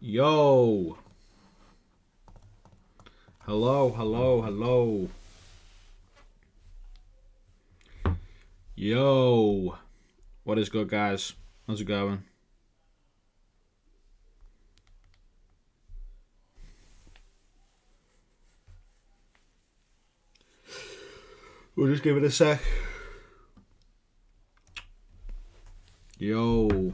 Yo. Hello, hello, hello. Yo. What is good, guys? How's it going? We'll just give it a sec. Yo.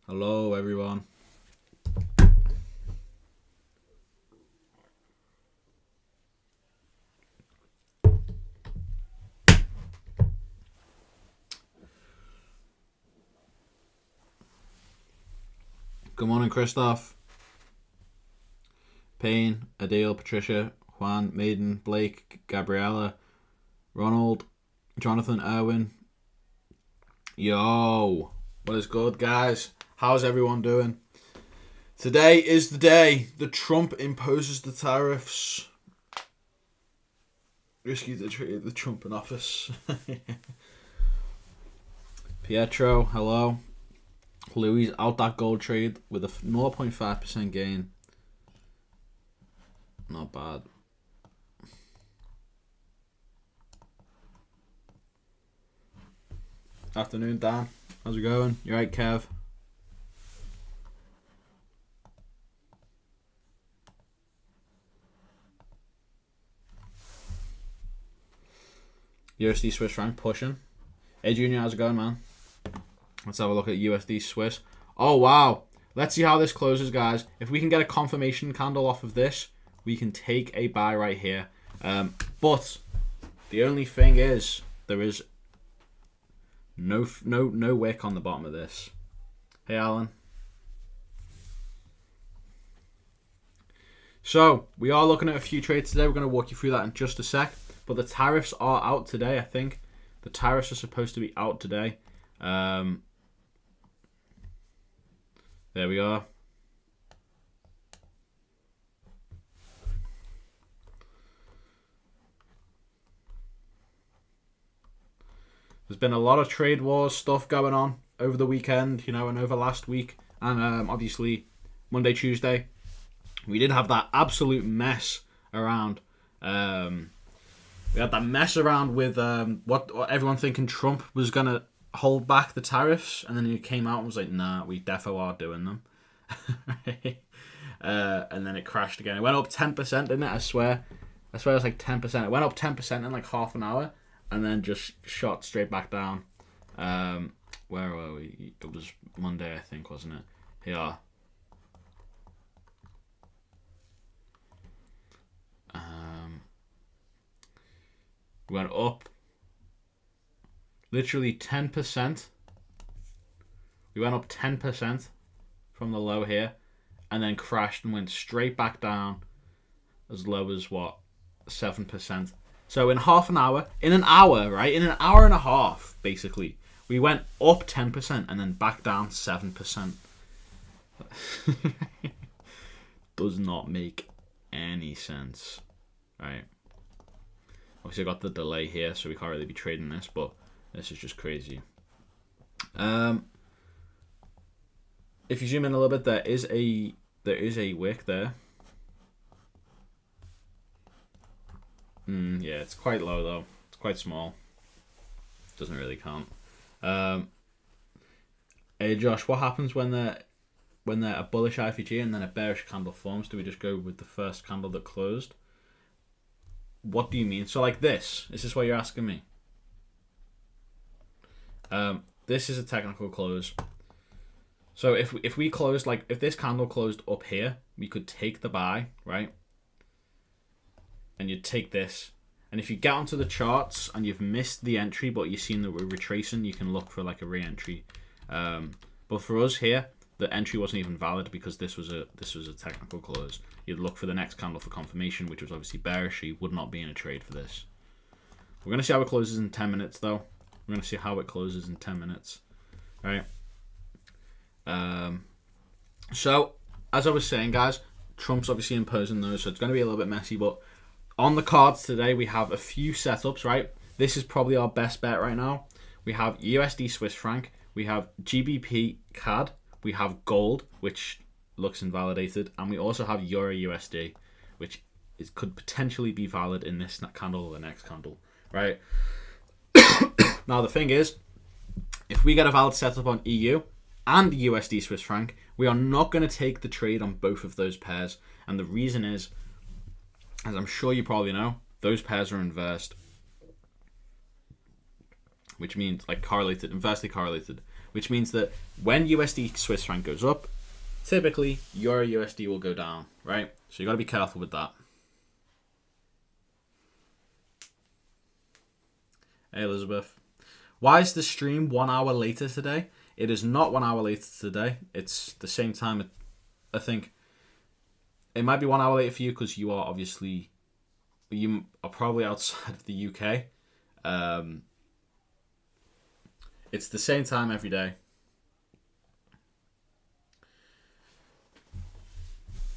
Hello, everyone. Good morning, Christoph. Payne, Adele, Patricia, Juan, Maiden, Blake, Gabriella, Ronald, Jonathan, Erwin. Yo. What is good, guys? How's everyone doing? Today is the day that Trump imposes the tariffs. Risky to trade the Trump in office. Pietro, hello. Louis out that gold trade with a 0.5% gain. Not bad. Afternoon, Dan. How's it going? You right, Kev? USD Swiss franc pushing. Hey, Junior, how's it going, man? Let's have a look at USD Swiss. Oh, wow. Let's see how this closes, guys. If we can get a confirmation candle off of this, we can take a buy right here. But the only thing is, there is no wick on the bottom of this. Hey, Alan. So, we are looking at a few trades today. We're going to walk you through that in just a sec. But the tariffs are out today, I think. The tariffs are supposed to be out today. There we are. There's been a lot of trade wars stuff going on over the weekend, and over last week. And obviously, Monday, Tuesday, we did have that absolute mess around. We had that mess around with what everyone thinking Trump was going to hold back the tariffs. And then he came out and was like, nah, we defo are doing them. And then it crashed again. It went up 10%, didn't it? I swear it was like 10%. It went up 10% in like half an hour. And then just shot straight back down. Where were we? It was Monday, I think, wasn't it? Here. We went up literally 10%. We went up 10% from the low here, and then crashed and went straight back down as low as what? 7%. So in half an hour, in an hour, right? In an hour and a half, basically, we went up 10% and then back down 7%. Does not make any sense, right? Obviously, I got the delay here, so we can't really be trading this, but this is just crazy. If you zoom in a little bit, there is a wick there. Yeah, it's quite low though. It's quite small. Doesn't really count. Hey Josh, what happens when they're a bullish IFG and then a bearish candle forms? Do we just go with the first candle that closed? What do you mean? So like this? Is this what you're asking me? This is a technical close. So if we closed, like if this candle closed up here, we could take the buy, right? And you'd take this. And if you get onto the charts and you've missed the entry, but you've seen that we're retracing, you can look for like a re-entry. But for us here, the entry wasn't even valid because this was a technical close. You'd look for the next candle for confirmation, which was obviously bearish. So you would not be in a trade for this. We're going to see how it closes in 10 minutes, though. We're going to see how it closes in 10 minutes. All right. So, as I was saying, guys, Trump's obviously imposing those, so it's going to be a little bit messy. But on the cards today, we have a few setups, right? This is probably our best bet right now. We have USD Swiss franc. We have GBP CAD. We have gold, which looks invalidated. And we also have Euro USD, which could potentially be valid in this candle or the next candle, right? Now, the thing is, if we get a valid setup on EU and USD Swiss franc, we are not going to take the trade on both of those pairs. And the reason is, as I'm sure you probably know, those pairs are inversed, which means like correlated, inversely correlated, which means that when USD Swiss franc goes up, typically Euro USD will go down, right? So you got to be careful with that. Hey, Elizabeth. Why is the stream 1 hour later today? It is not 1 hour later today. It's the same time. I think it might be 1 hour later for you because you are probably outside of the UK. It's the same time every day.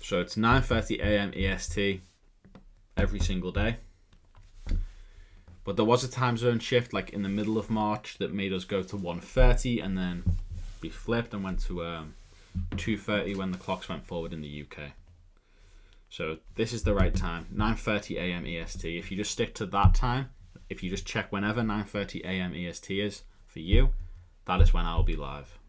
So it's 9:30 a.m. EST every single day. But there was a time zone shift like in the middle of March that made us go to 1:30 and then we flipped and went to 2:30 when the clocks went forward in the UK. So this is the right time, 9:30 a.m. EST. If you just stick to that time, if you just check whenever 9:30 a.m. EST is for you, that is when I'll be live.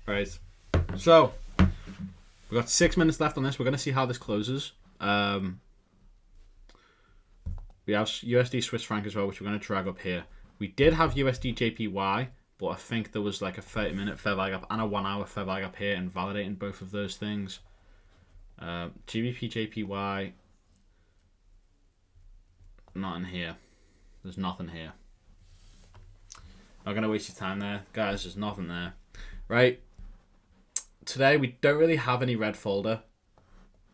Right, so we've got 6 minutes left on this. We're going to see how this closes. We have USD Swiss franc as well, which we're going to drag up here. We did have USD JPY, but I think there was like a 30-minute fair value gap and a 1 hour fair value gap here, and validating both of those things. GBP JPY, not in here. There's nothing here. Not going to waste your time there, guys. There's nothing there. Right. Today we don't really have any red folder.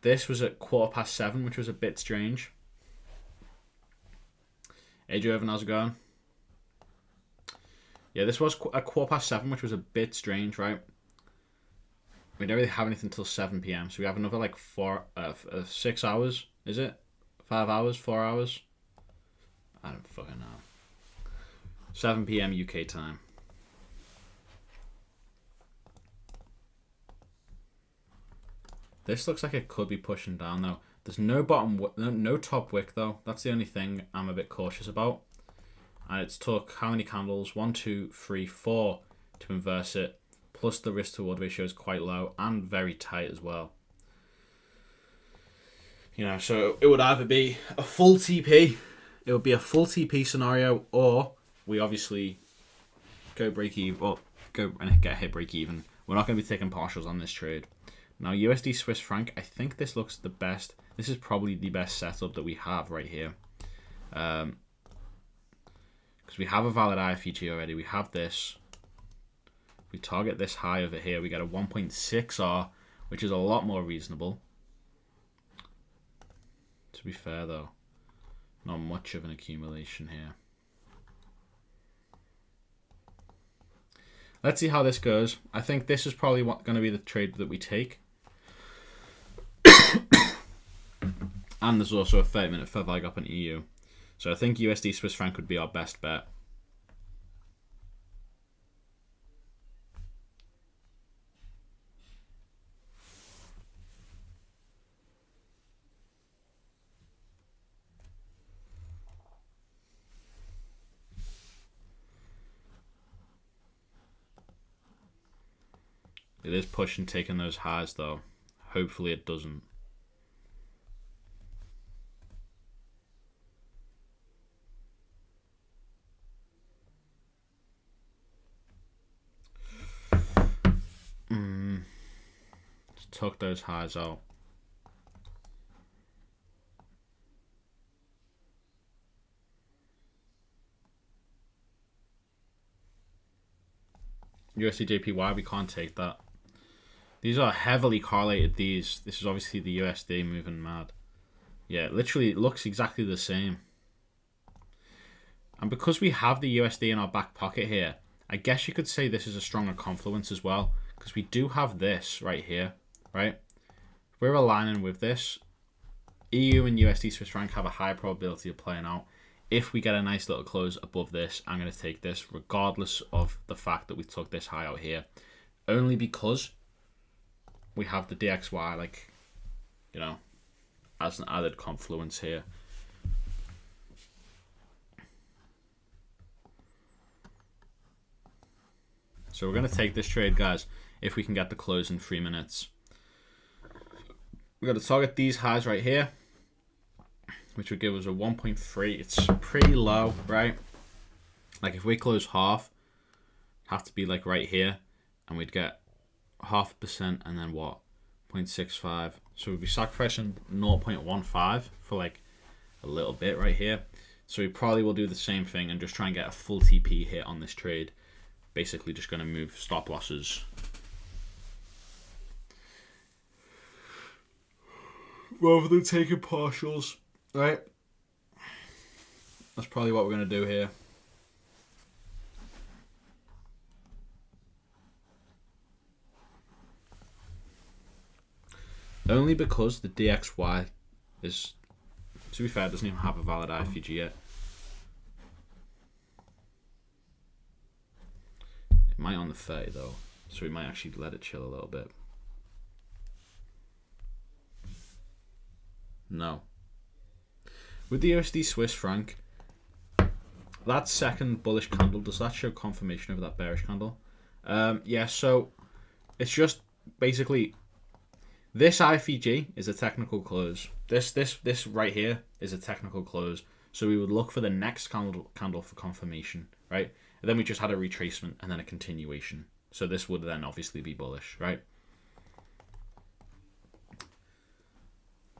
This was at 7:15, which was a bit strange. Adrian, how's it going? Yeah, this was at 7:15, which was a bit strange, right? We don't really have anything until 7 p.m. So we have another like 6 hours. Is it 5 hours? 4 hours? I don't fucking know. 7 p.m. UK time. This looks like it could be pushing down though. There's no no top wick though. That's the only thing I'm a bit cautious about. And it's took how many candles? 1, 2, 3, 4 to inverse it. Plus the risk to reward ratio is quite low and very tight as well. You know, so it would either be a full TP. It would be a full TP scenario, or we obviously go break even, or go and get a hit break even. We're not going to be taking partials on this trade. Now, USD Swiss franc, I think this looks the best. This is probably the best setup that we have right here. Because we have a valid IFEG already. We have this. If we target this high over here, we get a 1.6R, which is a lot more reasonable. To be fair, though, not much of an accumulation here. Let's see how this goes. I think this is probably going to be the trade that we take. And there's also a 30-minute fair value gap in EU. So I think USD Swiss franc would be our best bet. It is pushing, taking those highs though. Hopefully it doesn't. Just took those highs out. USD/JPY, we can't take that. These are heavily correlated. This is obviously the USD moving mad. Yeah, literally it looks exactly the same. And because we have the USD in our back pocket here, I guess you could say this is a stronger confluence as well, because we do have this right here, right? If we're aligning with this, EU and USD Swiss franc have a high probability of playing out. If we get a nice little close above this, I'm going to take this regardless of the fact that we took this high out here. Only because we have the DXY, like, you know, as an added confluence here. So we're going to take this trade, guys, if we can get the close in 3 minutes. We're going to target these highs right here, which would give us a 1.3. It's pretty low, right? Like if we close half, have to be like right here, and we'd get 0.5% and then what? 0.65. So we'd be sacrificing 0.15 for like a little bit right here. So we probably will do the same thing and just try and get a full TP hit on this trade. Basically just going to move stop losses rather than taking partials, right? That's probably what we're going to do here. Only because the DXY is, to be fair, doesn't even have a valid IFG yet. It might on the 30 though, so we might actually let it chill a little bit. No. With the USD Swiss franc, that second bullish candle, does that show confirmation of that bearish candle? Yeah, so it's just basically this IFG is a technical close. This right here is a technical close. So we would look for the next candle for confirmation, right? And then we just had a retracement and then a continuation. So this would then obviously be bullish, right?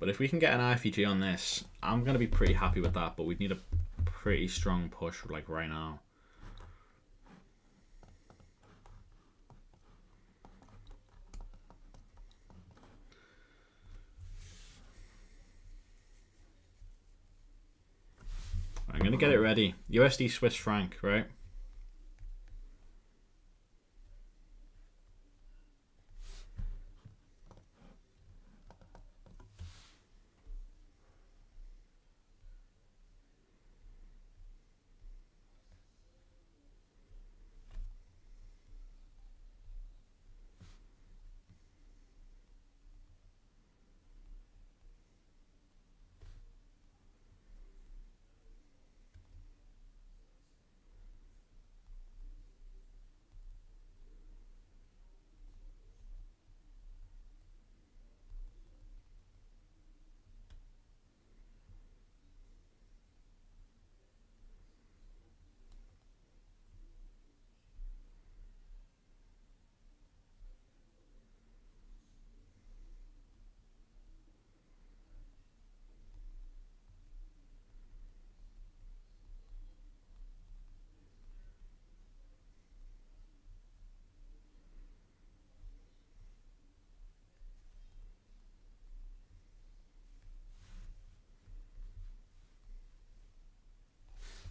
But if we can get an IFG on this, I'm going to be pretty happy with that. But we'd need a pretty strong push like right now. I'm going to get it ready. USD Swiss franc, right?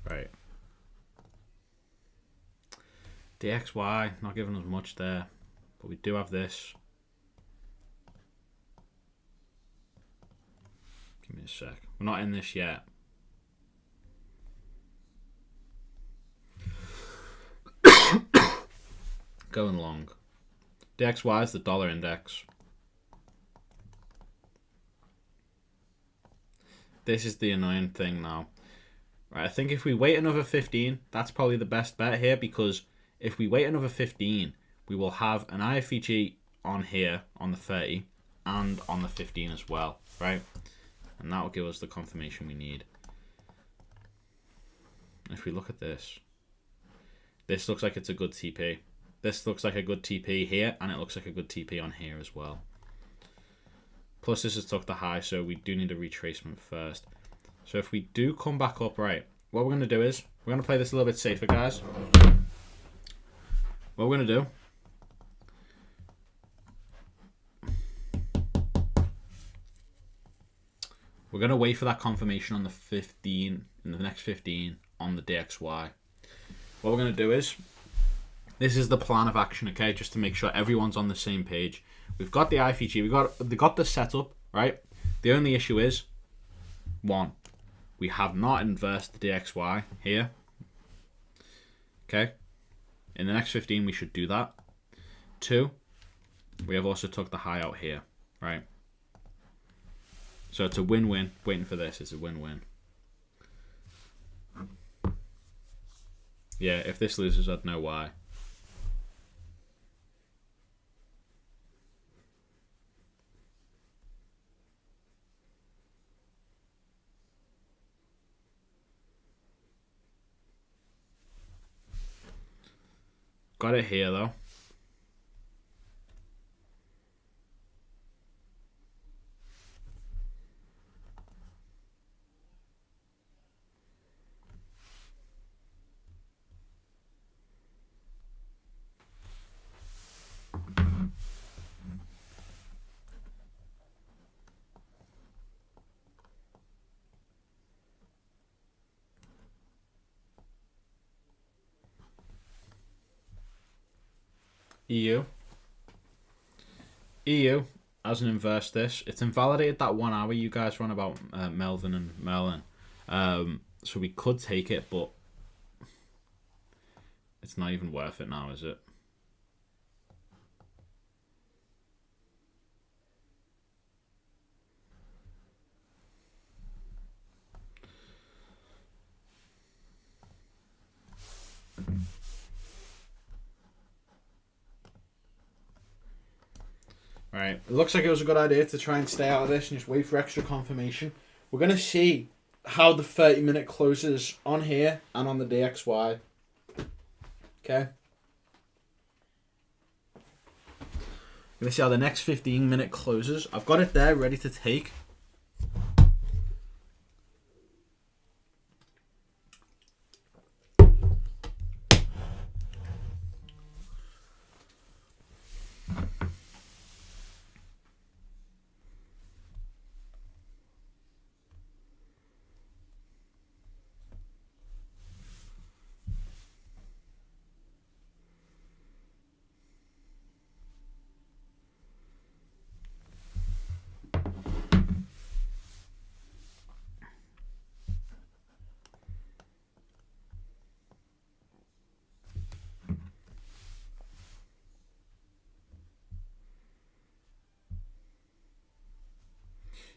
Right. DXY, not giving us much there. But we do have this. Give me a sec. We're not in this yet. Going long. DXY is the dollar index. This is the annoying thing now. Right, I think if we wait another 15, that's probably the best bet here, because if we wait another 15, we will have an IFG on here on the 30 and on the 15 as well, right? And that will give us the confirmation we need. If we look at this, this looks like it's a good TP. This looks like a good TP here, and it looks like a good TP on here as well. Plus this has took the high, so we do need a retracement first. So if we do come back up, right, what we're going to do is, we're going to play this a little bit safer, guys. What we're going to do, we're going to wait for that confirmation on the 15, in the next 15 on the DXY. What we're going to do is, this is the plan of action, okay, just to make sure everyone's on the same page. We've got the IVG, we've got the setup, right? The only issue is, one, we have not inversed the DXY here. Okay. In the next 15, we should do that. Two, we have also took the high out here, right? So it's a win-win. Waiting for this is a win-win. Yeah, if this loses, I'd know why. Got it here though. EU hasn't inversed this. It's invalidated that 1 hour you guys run about Melvin and Merlin. So we could take it, but it's not even worth it now, is it? Right, it looks like it was a good idea to try and stay out of this and just wait for extra confirmation. We're going to see how the 30-minute closes on here and on the DXY. Okay. We're going to see how the next 15-minute closes. I've got it there ready to take.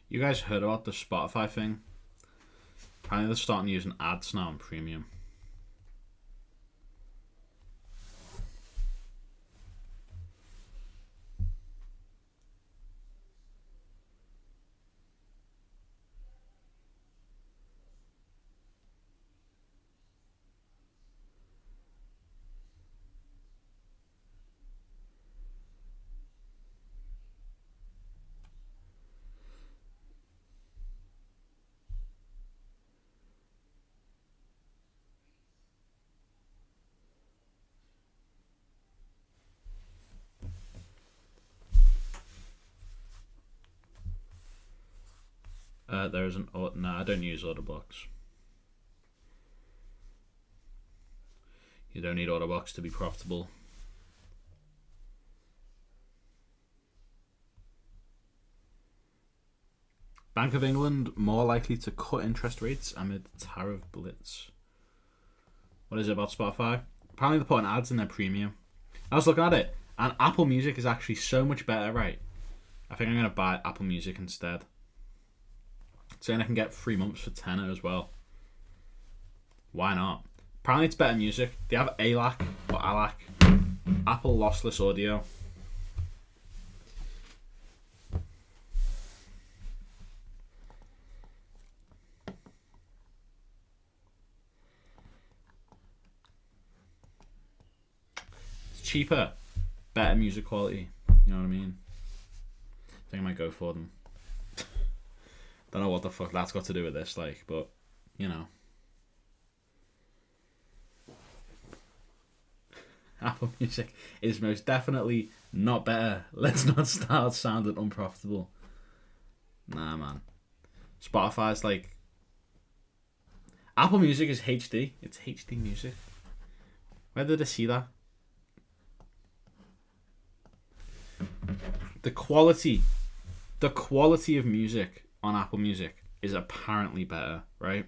You guys heard about the Spotify thing? Apparently they're starting using ads now on premium. There isn't. No, I don't use Autobox. You don't need Autobox to be profitable. Bank of England more likely to cut interest rates amid tariff blitz. What is it about Spotify? Apparently they're putting ads in their premium. I was looking at it, and Apple Music is actually so much better, right? I think I'm going to buy Apple Music instead. Saying I can get 3 months for tenner as well. Why not? Apparently it's better music. They have ALAC or ALAC. Apple Lossless Audio. cheaper, better music quality. You know what I mean? I think I might go for them. Don't know what the fuck that's got to do with this, like, but you know. Apple Music is most definitely not better. Let's not start sounding unprofitable. Nah, man. Spotify's like... Apple Music is HD. It's HD music. Where did I see that? The quality of music on Apple Music is apparently better, right?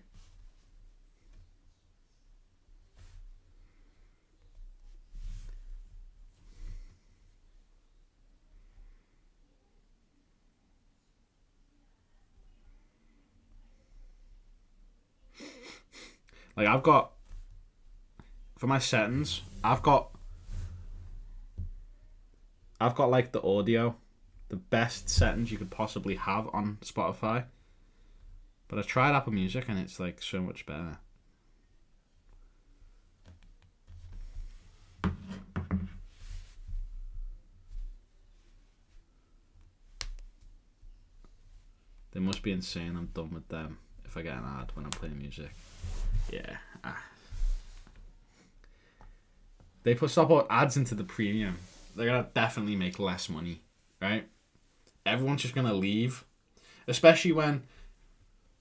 Like, I've got, for my settings, I've got like the audio, the best settings you could possibly have on Spotify. But I tried Apple Music and it's like so much better. They must be insane. I'm done with them if I get an ad when I'm playing music. Yeah. They stop putting ads into the premium. They're going to definitely make less money, right? Everyone's just going to leave. Especially when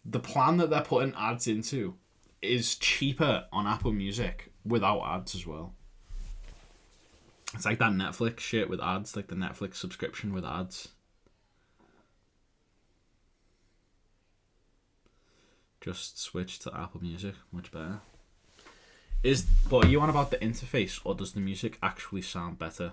the plan that they're putting ads into is cheaper on Apple Music without ads as well. It's like that Netflix shit with ads, like the Netflix subscription with ads. Just switch to Apple Music, much better. But are you on about the interface, or does the music actually sound better?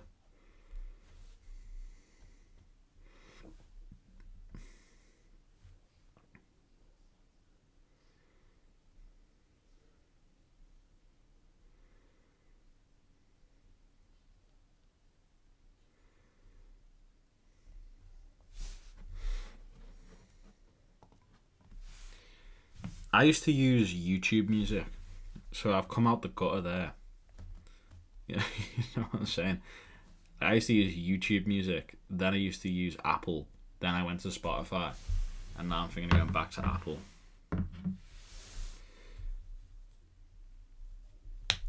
I used to use YouTube Music, so I've come out the gutter there. You know what I'm saying? I used to use YouTube Music, then I used to use Apple, then I went to Spotify, and now I'm thinking of going back to Apple.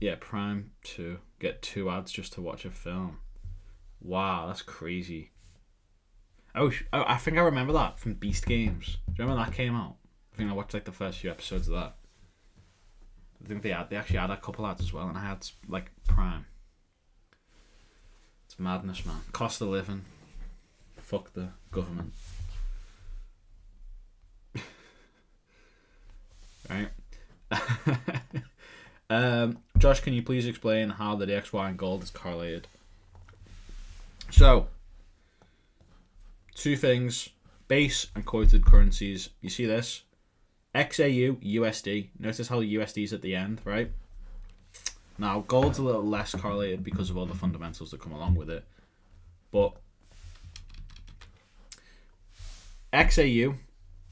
Yeah, Prime 2. Get 2 ads just to watch a film. Wow, that's crazy. Oh, I think I remember that from Beast Games. Do you remember that came out? I think I watched like the first few episodes of that. I think they actually had a couple ads as well, and I had like Prime. It's madness, man. Cost of living. Fuck the government. Right. Josh, can you please explain how the DXY and gold is correlated? So, 2 things: base and quoted currencies. You see this? XAU, USD. Notice how the USD is at the end, right? Now, gold's a little less correlated because of all the fundamentals that come along with it. But XAU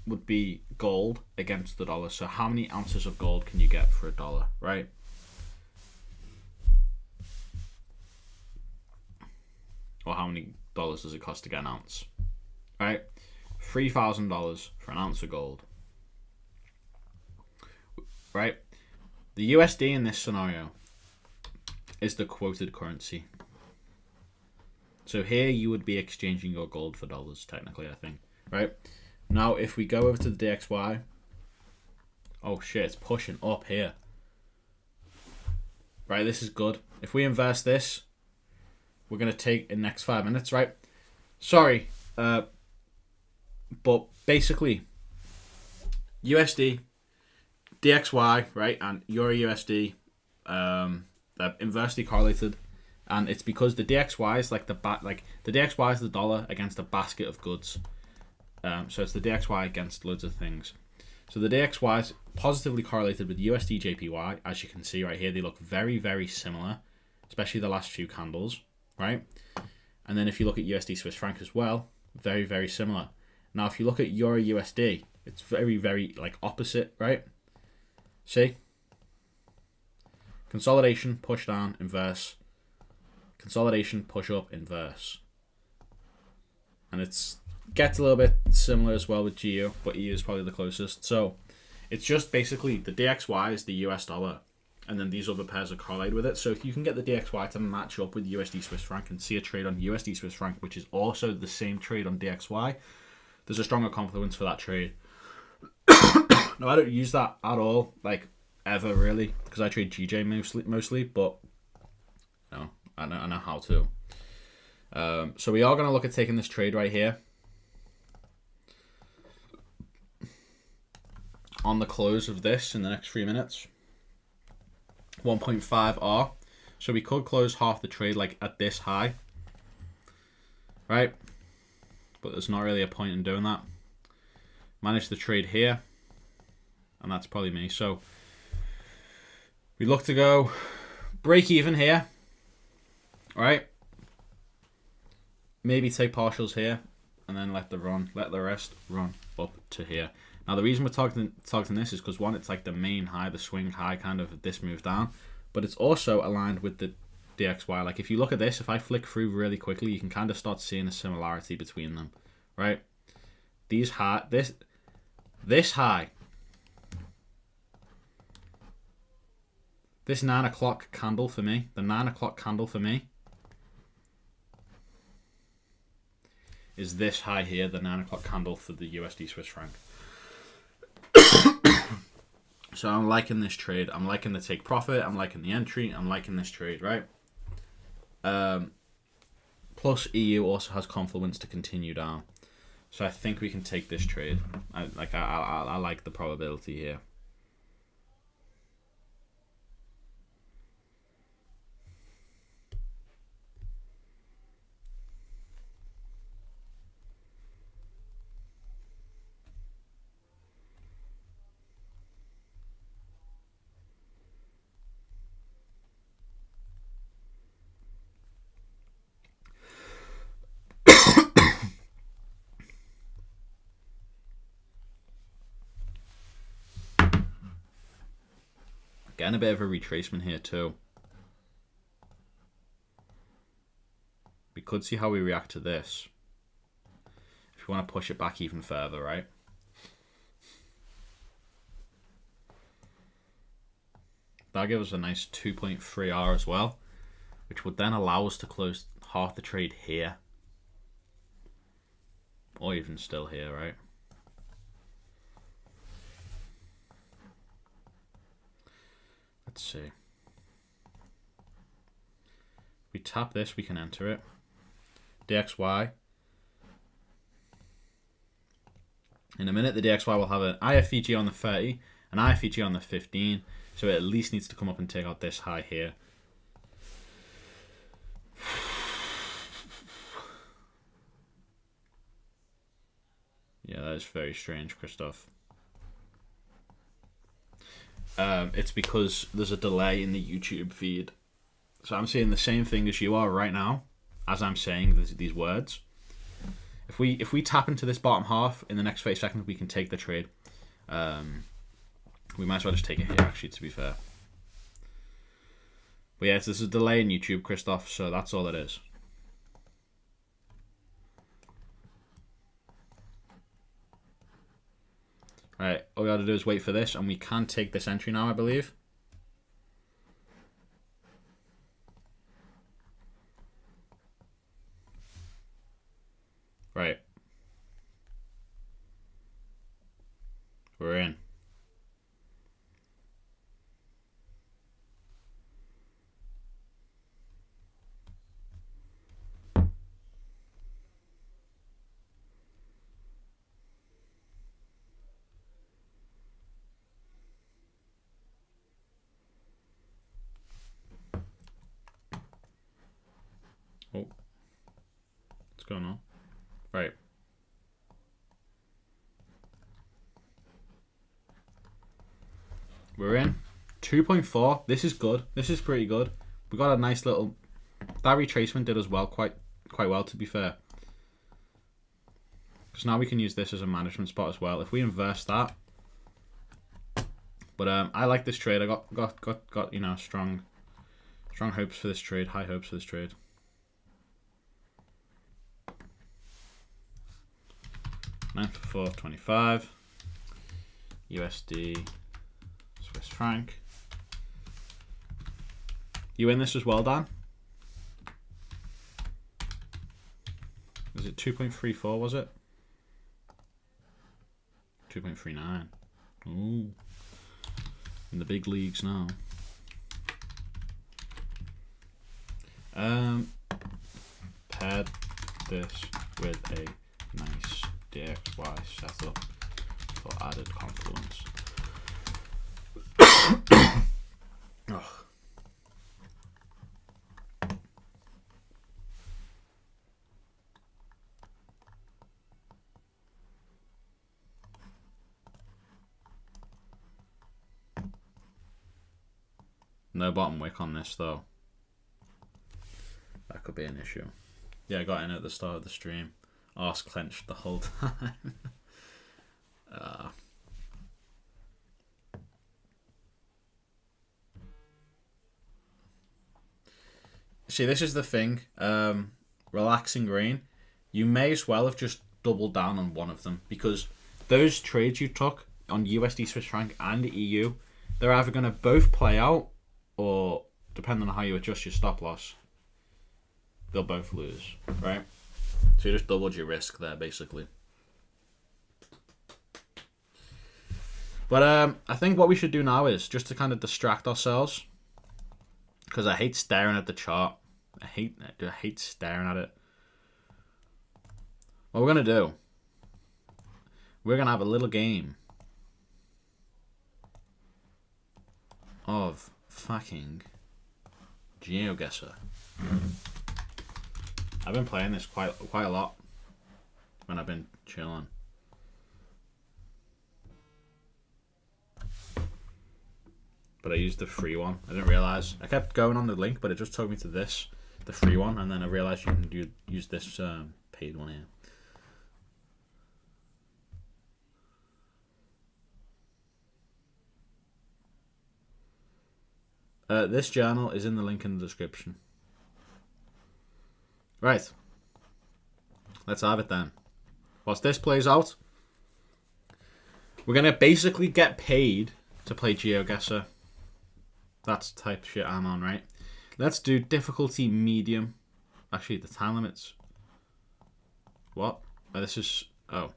would be gold against the dollar. So how many ounces of gold can you get for $1, right? Or how many dollars does it cost to get an ounce? Right? $3,000 for an ounce of gold. Right? The USD in this scenario is the quoted currency. So here you would be exchanging your gold for dollars, technically, I think. Right? Now, if we go over to the DXY, oh shit, it's pushing up here. Right, this is good. If we invest this, we're going to take in the next 5 minutes, right? Sorry, but basically, USD, DXY, right, and Euro USD, they're inversely correlated, and it's because the DXY is like the DXY is the dollar against a basket of goods. So it's the DXY against loads of things. So the DXY is positively correlated with USD JPY, as you can see right here. They look very, very similar, especially the last few candles, right? And then if you look at USD Swiss franc as well, very, very similar. Now, if you look at Euro USD, it's very, very like opposite, right? See? Consolidation, push down, inverse. consolidation, push up, inverse. And it's gets a little bit similar as well with GU, but EU is probably the closest. So it's just basically the DXY is the US dollar, and then these other pairs are correlated with it. So if you can get the DXY to match up with USD Swiss franc and see a trade on USD Swiss franc, which is also the same trade on DXY, there's a stronger confluence for that trade. No, I don't use that at all, like ever really, because I trade GJ mostly, but no, I know how to. So we are going to look at taking this trade right here on the close of this in the next 3 minutes. 1.5R. So we could close half the trade like at this high, right? But there's not really a point in doing that. Manage the trade here, and that's probably me. So we look to go break even here, all right? Maybe take partials here, and then let the rest run up to here. Now the reason we're targeting this is because one, it's like the main high, the swing high kind of this move down, but it's also aligned with the DXY. Like if you look at this, if I flick through really quickly, you can kind of start seeing a similarity between them, right? These high, this high, this 9 o'clock candle for me, the 9 o'clock candle for me is this high here, the 9 o'clock candle for the USD Swiss franc. So I'm liking this trade. I'm liking the take profit. I'm liking the entry. I'm liking this trade, right? Plus EU also has confluence to continue down. So I think we can take this trade. I like the probability here. Getting a bit of a retracement here too. We could see how we react to this. If we want to push it back even further, right? That'll give us a nice 2.3R as well, which would then allow us to close half the trade here. Or even still here, right? Let's see. We tap this, we can enter it. DXY. In a minute, the DXY will have an IFEG on the 30, an IFEG on the 15, so it at least needs to come up and take out this high here. Yeah, that is very strange, Christoph. It's because there's a delay in the YouTube feed. So I'm saying the same thing as you are right now, as I'm saying these words. If we tap into this bottom half in the next 30 seconds, we can take the trade. We might as well just take it here, actually, to be fair. But yes, there's a delay in YouTube, Christoph, so that's all it is. Alright, all we gotta do is wait for this, and we can take this entry now, I believe. Right. We're in. Oh. What's going on? Right. We're in. 2.4. This is good. This is pretty good. We got a nice little... That retracement did as well, quite well, to be fair. Because now we can use this as a management spot as well. If we inverse that. But I like this trade. I got you know, strong hopes for this trade. High hopes for this trade. 9th for 4th, 25. USD, Swiss franc. You in this as well, Dan? Was it 2.34, was it? 2.39. Ooh. In the big leagues now. Paired this with a nice DXY setup for added confluence. Oh. No bottom wick on this though. That could be an issue. Yeah, I got in at the start of the stream. Arse clenched the whole time. See, this is the thing. Relaxing green. You may as well have just doubled down on one of them, because those trades you took on USD Swiss franc and EU, they're either going to both play out, or depending on how you adjust your stop loss, they'll both lose, right? So you just doubled your risk there, basically. But I think what we should do now is just to kind of distract ourselves, because I hate staring at the chart. I hate staring at it. What we're gonna do? We're gonna have a little game of fucking GeoGuessr. I've been playing this quite a lot when I've been chilling. But I used the free one. I didn't realize. I kept going on the link, but it just took me to this, the free one, and then I realized you can use this paid one here. This journal is in the link in the description. Right. Let's have it then. Whilst this plays out, we're going to basically get paid to play GeoGuessr. That's the type of shit I'm on, right? Let's do difficulty medium. Actually, the time limit's... What? Oh, this is... Oh.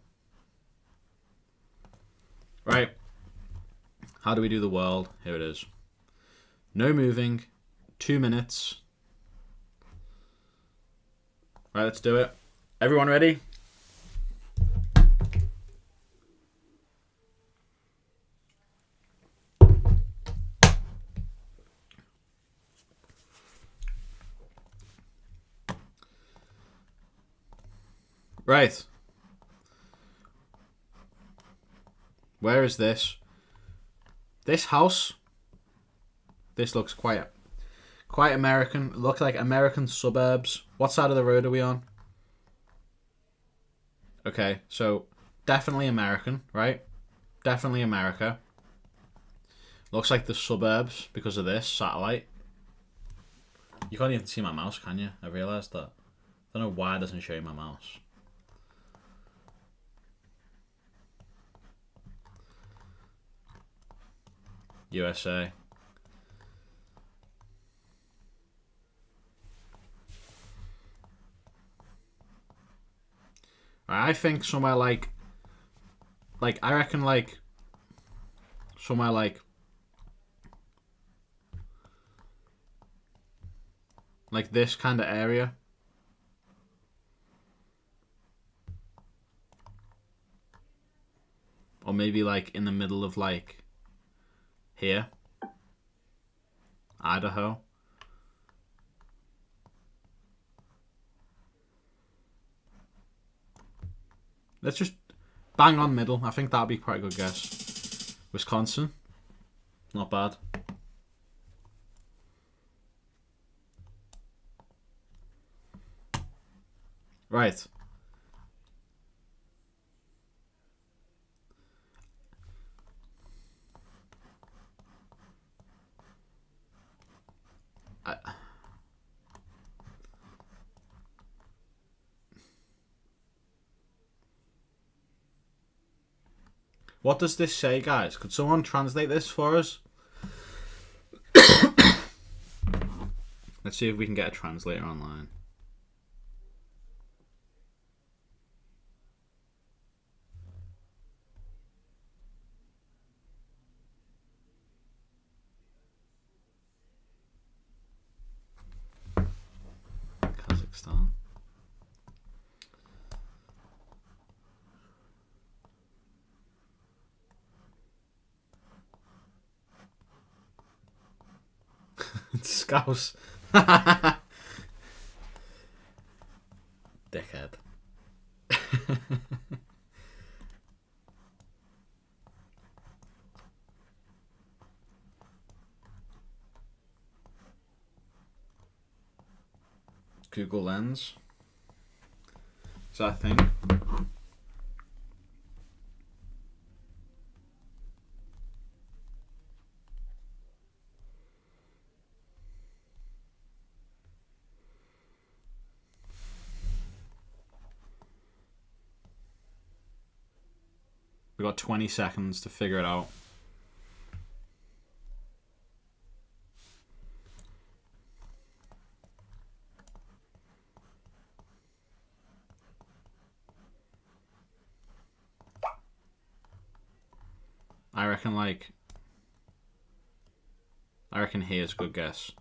Right. How do we do the world? Here it is. No moving. 2 minutes. Right, let's do it. Everyone ready? Right. Where is this? This house. This looks quite American. Looks like American suburbs. What side of the road are we on? Okay, so definitely American, right? Definitely America. Looks like the suburbs because of this satellite. You can't even see my mouse, can you? I realised that. I don't know why it doesn't show you my mouse. USA. I think somewhere like I reckon like somewhere like this kind of area. Or maybe like in the middle of like here. Idaho. Let's just bang on middle. I think that'd be quite a good guess. Wisconsin. Not bad. Right. What does this say, guys? Could someone translate this for us? Let's see if we can get a translator online. Kazakhstan. Scouse. Dickhead. Google Lens. Is that a thing? We got 20 seconds to figure it out. I reckon here's a good guess.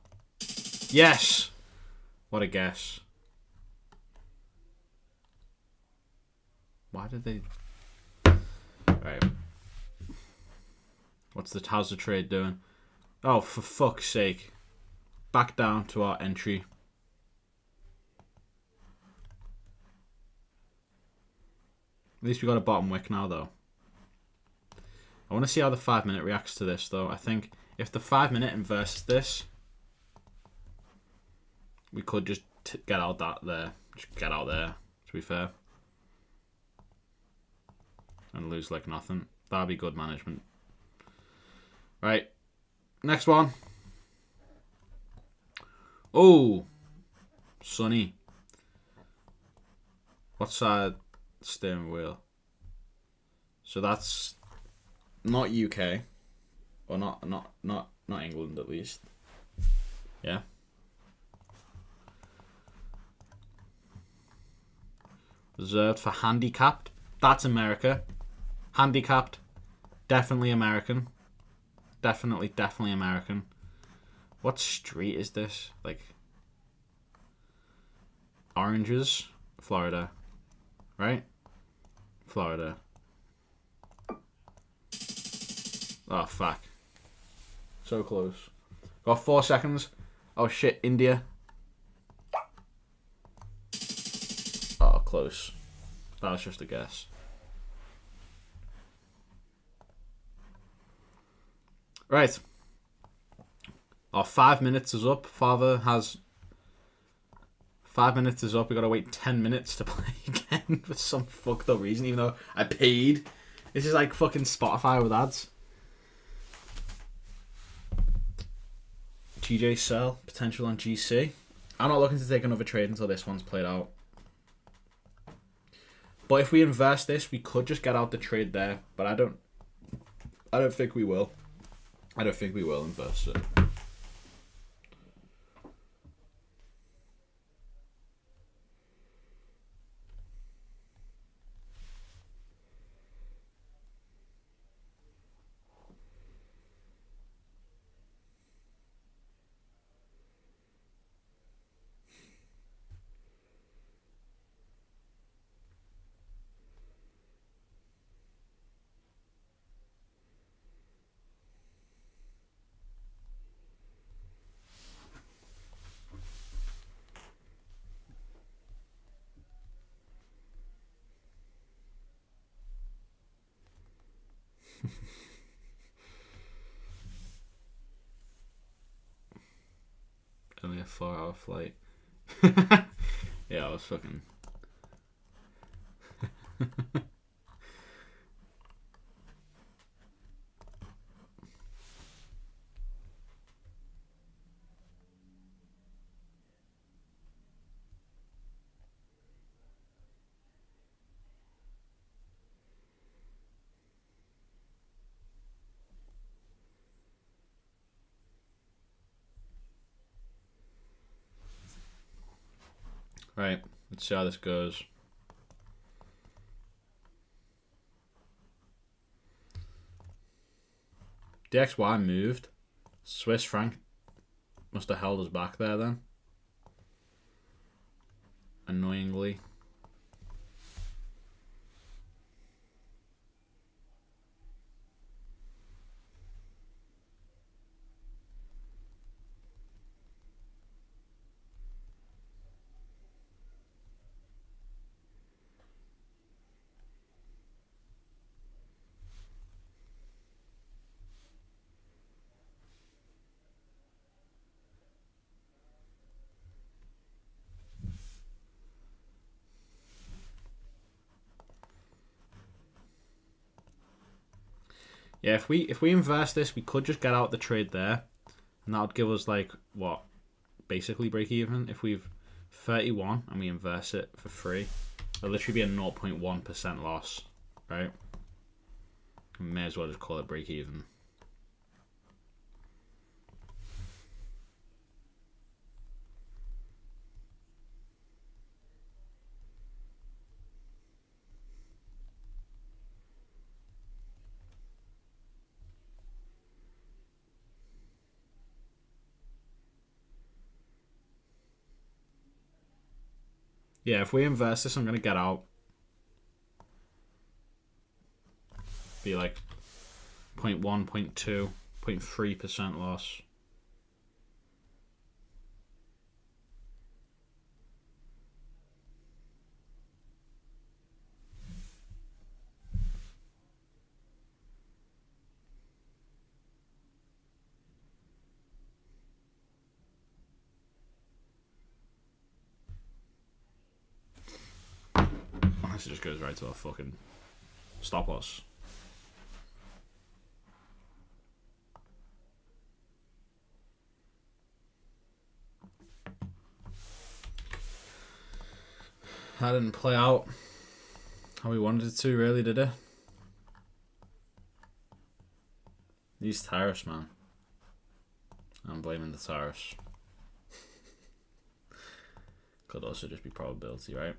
Yes! What a guess. Why did they... Right. How's the trade doing? Oh, for fuck's sake. Back down to our entry. At least we got a bottom wick now, though. I want to see how the 5 minute reacts to this, though. I think if the 5 minute inverses this, we could just get out that there. Just get out there, to be fair. And lose like nothing. That'd be good management. Right. Next one. Oh. Sunny. What side steering wheel? So that's not UK. Or not England at least. Yeah. Reserved for handicapped. That's America. Handicapped. Definitely American. Definitely American. What street is this? Like Oranges? Florida. Right? Florida. Oh, fuck. So close. Got 4 seconds. Oh, shit. India. Oh, close. That was just a guess. Right. Our 5 minutes is up. Father has... 5 minutes is up. We gotta wait 10 minutes to play again for some fucked up reason, even though I paid. This is like fucking Spotify with ads. GJ sell. Potential on GC. I'm not looking to take another trade until this one's played out. But if we inverse this, we could just get out the trade there. But I don't think we will. I don't think we will inverse it. Only a 4-hour flight. Yeah, I was fucking... Right, let's see how this goes. DXY moved. Swiss franc must have held us back there then. Annoyingly. Yeah, if we invest this, we could just get out the trade there, and that would give us like what, basically break even. If we've 31 and we invest it for free, it'll literally be a 0.1% loss, right? We may as well just call it break even. Yeah, if we invest this, I'm going to get out. Be like 0.1, 0.2, 0.3% loss. This just goes right to our fucking stop loss. That didn't play out how we wanted it to, really, did it? These tariffs, man. I'm blaming the tariffs. Could also just be probability, right?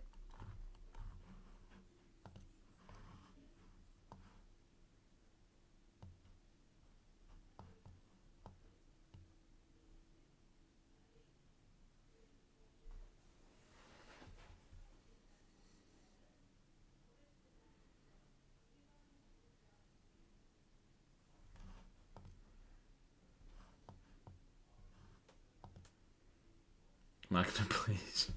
Magna, please.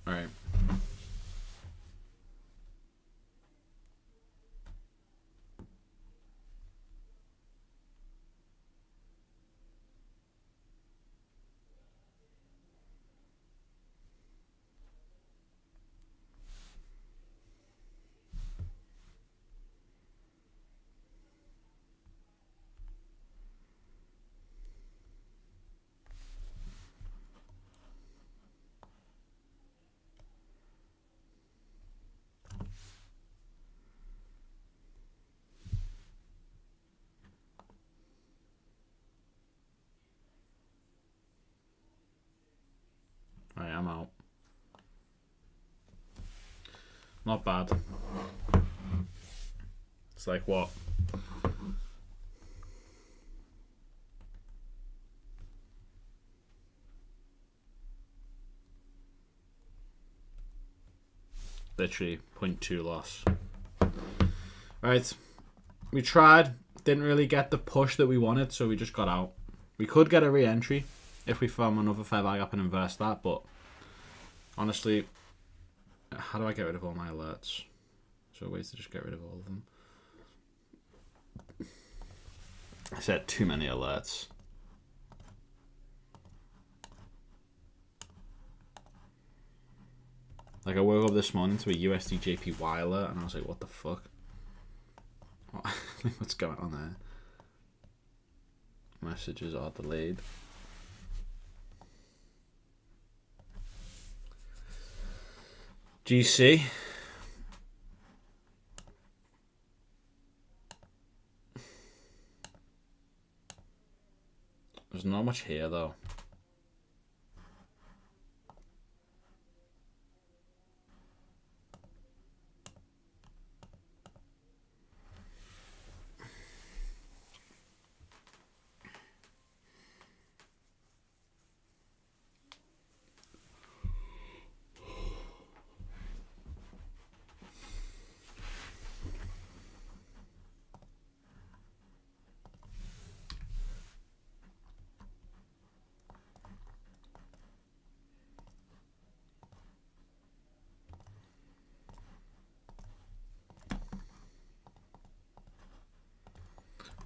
Alright. Alright, I'm out. Not bad. It's like what? Literally 0.2 loss. Right. We tried. Didn't really get the push that we wanted, so we just got out. We could get a re-entry if we found another fair value gap and invest that, but honestly, how do I get rid of all my alerts? Is there ways to just get rid of all of them? I set too many alerts. Like, I woke up this morning to a USD JPY alert, and I was like, what the fuck? What's going on there? Messages are delayed. GC. much here though.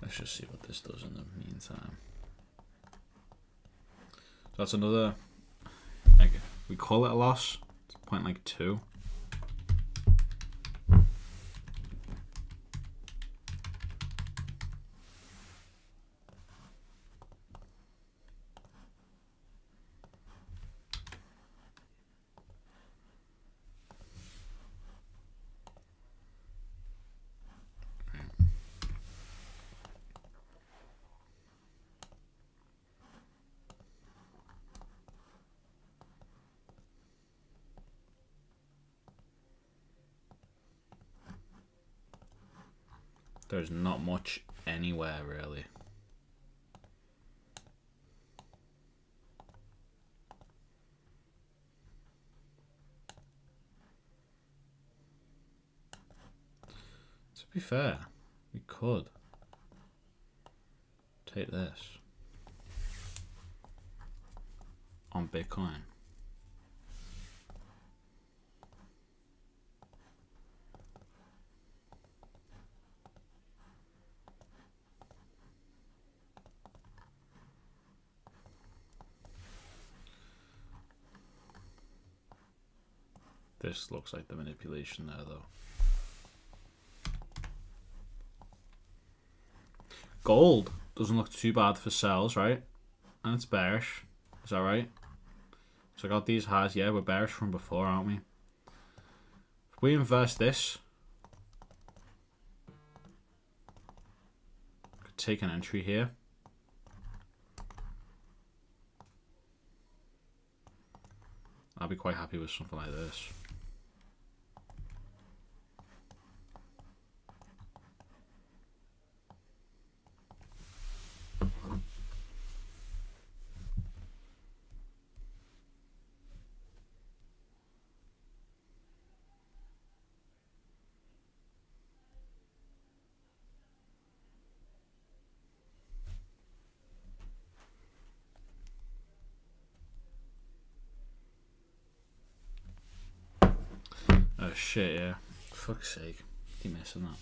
Let's just see what this does in the meantime. So that's another, like, we call it a loss. It's 0.2. There's not much anywhere really. To be fair, we could take this on Bitcoin. This looks like the manipulation there though. Gold doesn't look too bad for sells, right? And it's bearish. Is that right? So I got these highs. Yeah, we're bearish from before, aren't we? If we inverse this, could take an entry here. I'll be quite happy with something like this. Oh shit, yeah. For fuck's sake. Keep missing that.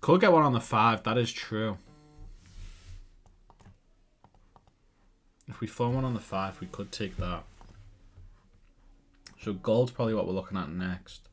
Could get one on the 5, that is true. If we form one on the 5, we could take that. So gold's probably what we're looking at next.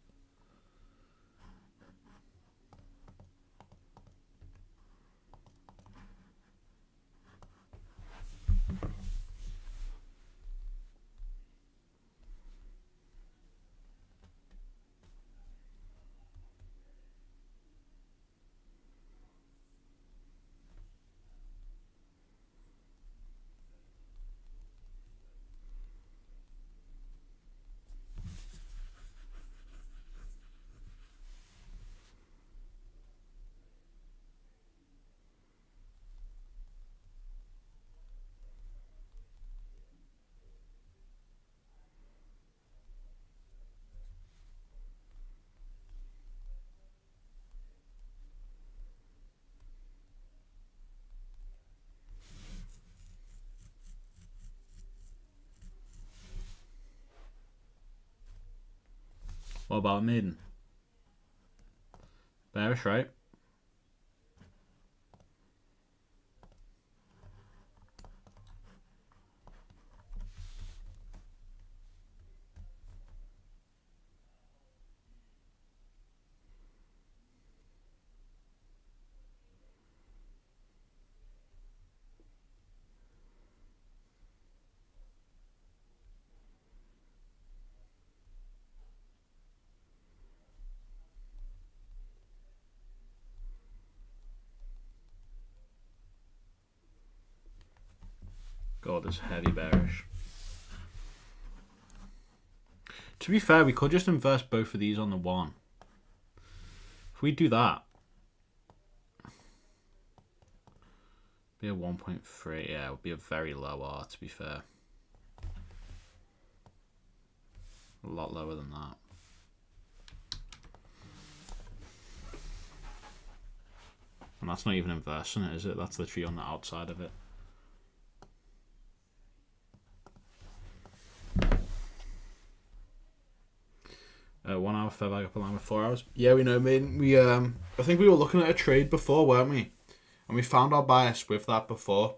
What about maiden? Bearish, right? God, it's heavy bearish. To be fair, we could just invest both of these on the one. If we do that, be a 1.3. Yeah, it would be a very low R, to be fair. A lot lower than that. And that's not even inversing it, is it? That's literally on the outside of it. One hour fair value up align with 4 hours. Yeah, we know, man. We I think we were looking at a trade before, weren't we? And we found our bias with that before.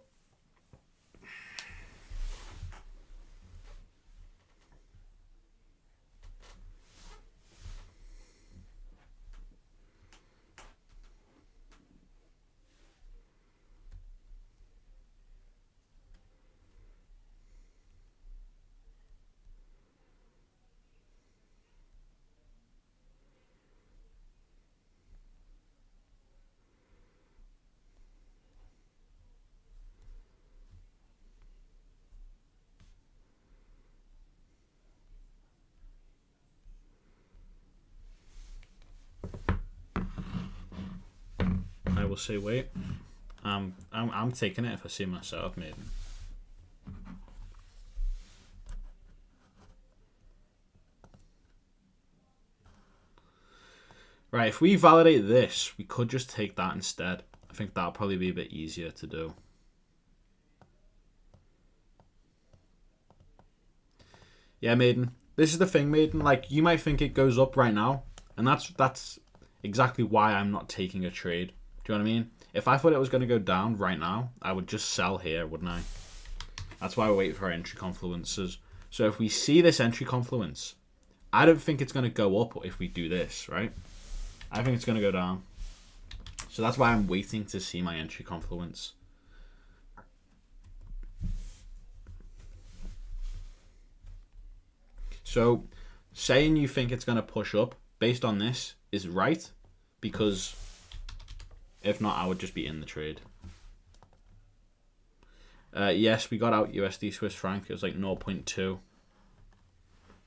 I will say wait. I'm taking it if I see my setup made. Right, if we validate this, we could just take that instead. I think that'll probably be a bit easier to do. Yeah, Maiden. This is the thing, Maiden. Like, you might think it goes up right now, and that's exactly why I'm not taking a trade. Do you know what I mean? If I thought it was going to go down right now, I would just sell here, wouldn't I? That's why we wait for our entry confluences. So if we see this entry confluence, I don't think it's going to go up if we do this, right? I think it's going to go down. So that's why I'm waiting to see my entry confluence. So saying you think it's going to push up based on this is right, because if not, I would just be in the trade. Yes, we got out USD Swiss franc. It was like 0.2.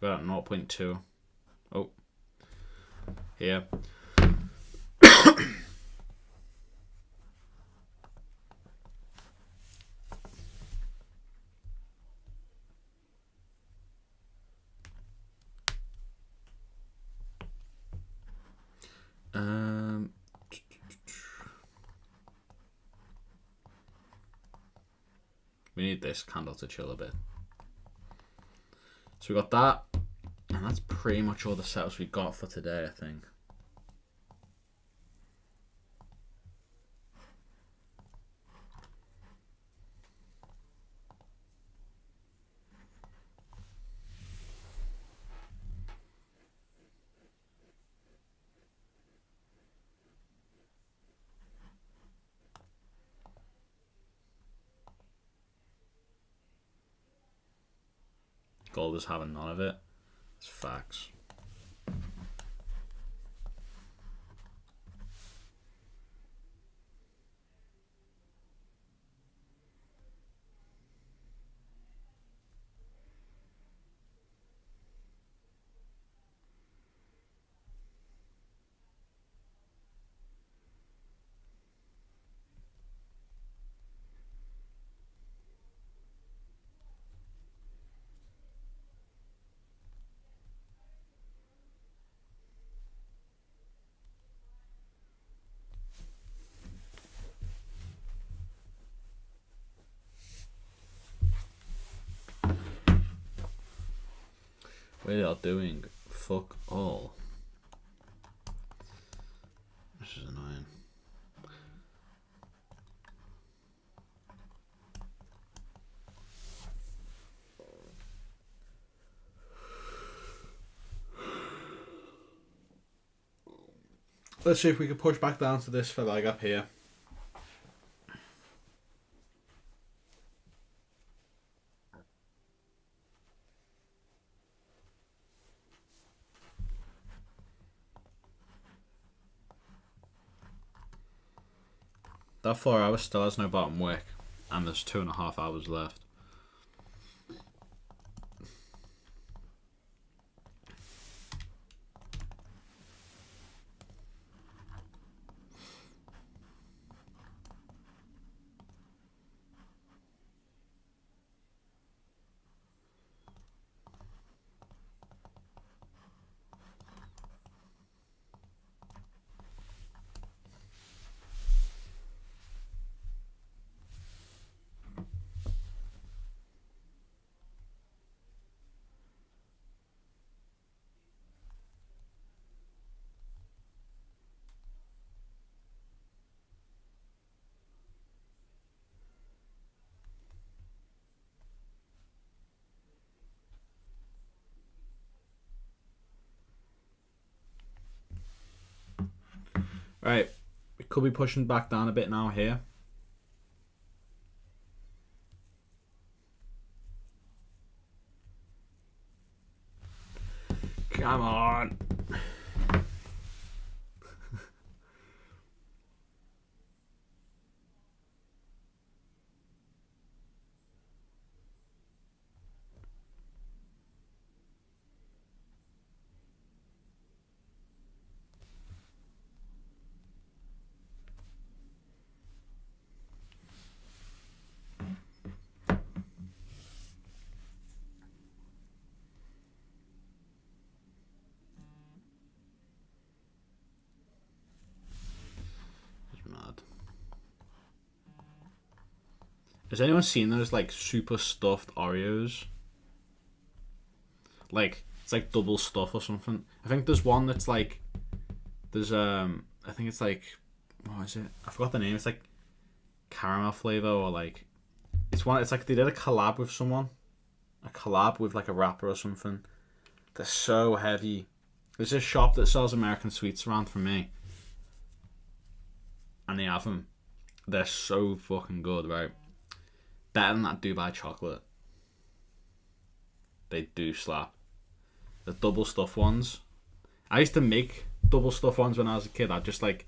We got out 0.2. Oh. Here. We need this candle to chill a bit. So we got that, and that's pretty much all the setups we got for today, I think. Gold is having none of it. It's facts. We are doing fuck all. This is annoying. Let's see if we can push back down to this for leg up here. That 4 hours still has no bottom wick, and there's 2.5 hours left. Right, we could be pushing back down a bit now here. Come on. Mad. Has anyone seen those like super stuffed Oreos? Like it's like double stuff or something. I think there's one that's like there's I think it's like what is it? I forgot the name. It's like caramel flavor or like it's like they did a collab with someone. A collab with like a rapper or something. They're so heavy. There's a shop that sells American sweets around from me. And they have them. They're so fucking good, right? Better than that Dubai chocolate. They do slap. The double stuff ones. I used to make double stuff ones when I was a kid. I'd just like,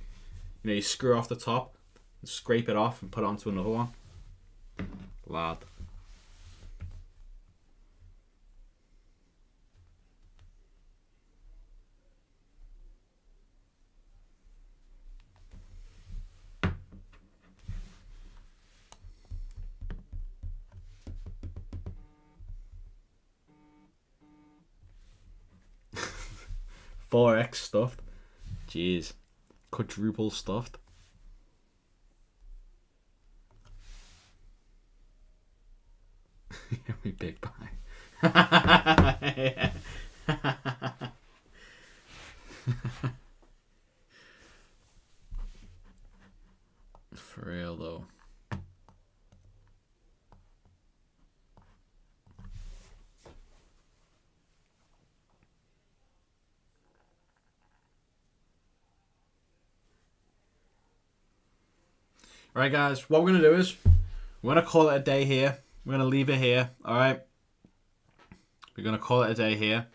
you know, you screw off the top, and scrape it off and put it onto another one. Lad. Forex stuffed. Jeez. Quadruple stuffed. We big pie. For real though. Alright guys, what we're going to do is we're going to call it a day here. We're going to leave it here, alright? We're going to call it a day here.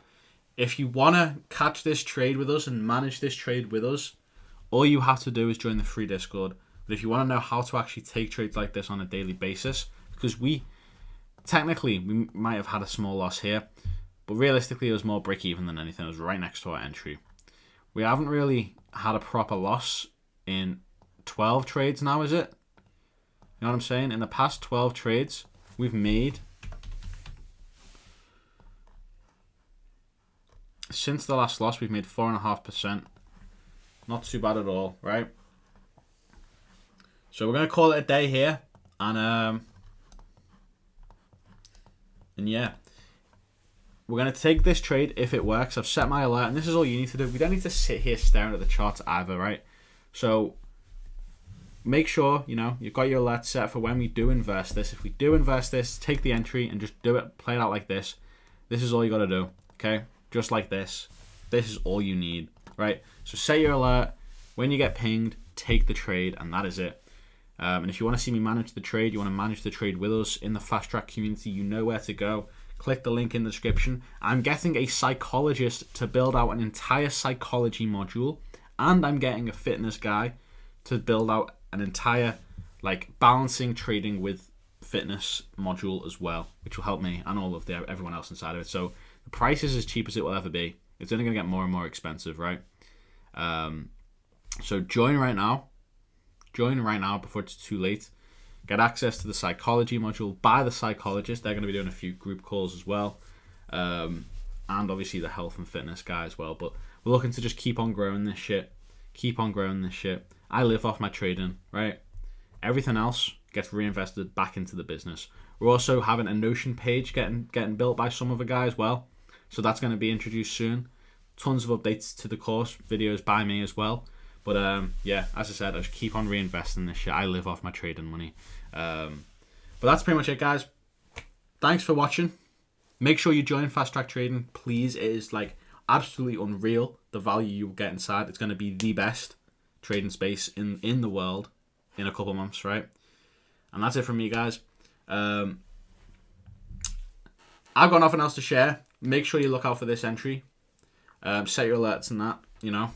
If you want to catch this trade with us and manage this trade with us, all you have to do is join the free Discord. But if you want to know how to actually take trades like this on a daily basis, because we might have had a small loss here, but realistically it was more break even than anything. It was right next to our entry. We haven't really had a proper loss in 12 trades now, is it? You know what I'm saying? In the past 12 trades, we've made, since the last loss, we've made 4.5%. Not too bad at all, right? So we're going to call it a day here. And yeah. We're going to take this trade if it works. I've set my alert, and this is all you need to do. We don't need to sit here staring at the charts either, right? So make sure, you know, you've got your alert set for when we do invest this. If we do invest this, take the entry and just do it, play it out like this. This is all you got to do, okay? Just like this. This is all you need, right? So set your alert. When you get pinged, take the trade, and that is it. And if you want to see me manage the trade, you want to manage the trade with us in the Fast Track community, you know where to go. Click the link in the description. I'm getting a psychologist to build out an entire psychology module, and I'm getting a fitness guy to build out an entire like balancing trading with fitness module as well, which will help me and all of everyone else inside of it. So the price is as cheap as it will ever be. It's only going to get more and more expensive, right? So join right now. Join right now before it's too late. Get access to the psychology module by the psychologist. They're going to be doing a few group calls as well. And obviously the health and fitness guy as well. But we're looking to just keep on growing this shit. Keep on growing this shit. I live off my trading, right? Everything else gets reinvested back into the business. We're also having a Notion page getting built by some other guy as well. So that's going to be introduced soon. Tons of updates to the course videos by me as well. But yeah, as I said, I just keep on reinvesting this shit. I live off my trading money. But that's pretty much it, guys. Thanks for watching. Make sure you join Fast Track Trading, please. It is like absolutely unreal the value you will get inside. It's going to be the best. trading space in the world in a couple months, right? And that's it from me, guys. I've got nothing else to share. Make sure you look out for this entry. Set your alerts and that, you know.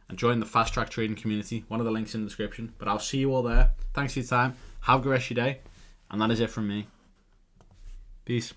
And join the Fast Track Trading community. One of the links in the description. But I'll see you all there. Thanks for your time. Have a good rest of your day. And that is it from me. Peace.